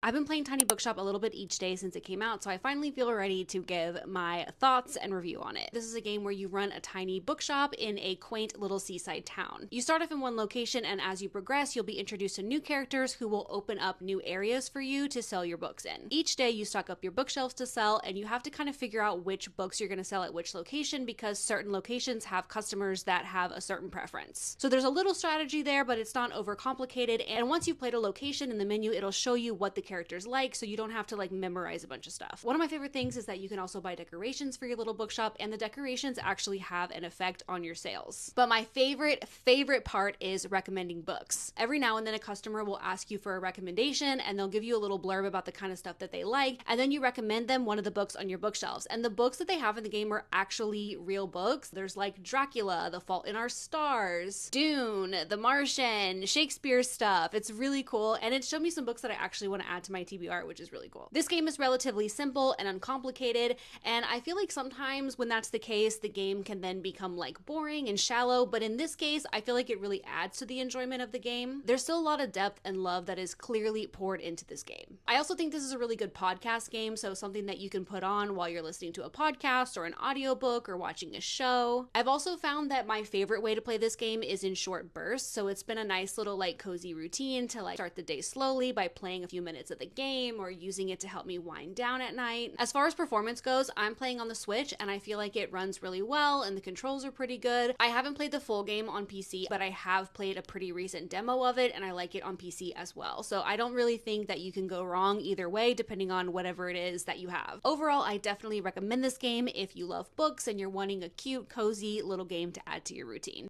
I've been playing Tiny Bookshop a little bit each day since it came out, so I finally feel ready to give my thoughts and review on it. This is a game where you run a tiny bookshop in a quaint little seaside town. You start off in one location, and as you progress, you'll be introduced to new characters who will open up new areas for you to sell your books in. Each day, you stock up your bookshelves to sell, and you have to kind of figure out which books you're going to sell at which location because certain locations have customers that have a certain preference. So there's a little strategy there, but it's not overcomplicated, and once you've played a location in the menu, it'll show you what the characters like, so you don't have to memorize a bunch of stuff. One of my favorite things is that you can also buy decorations for your little bookshop, and the decorations actually have an effect on your sales. But my favorite part is recommending books. Every now and then a customer will ask you for a recommendation, and they'll give you a little blurb about the kind of stuff that they like, and then you recommend them one of the books on your bookshelves. And the books that they have in the game are actually real books. There's Dracula, The Fault in Our Stars, Dune, The Martian, Shakespeare stuff. It's really cool, and it showed me some books that I actually want to add to my TBR, which is really cool. This game is relatively simple and uncomplicated, and I feel like sometimes when that's the case, the game can then become boring and shallow, but in this case, I feel like it really adds to the enjoyment of the game. There's still a lot of depth and love that is clearly poured into this game. I also think this is a really good podcast game, so something that you can put on while you're listening to a podcast or an audiobook or watching a show. I've also found that my favorite way to play this game is in short bursts, so it's been a nice little cozy routine to start the day slowly by playing a few minutes of the game or using it to help me wind down at night. As far as performance goes, I'm playing on the Switch and I feel like it runs really well and the controls are pretty good. I haven't played the full game on PC, but I have played a pretty recent demo of it and I like it on PC as well. So I don't really think that you can go wrong either way depending on whatever it is that you have. Overall, I definitely recommend this game if you love books and you're wanting a cute, cozy little game to add to your routine.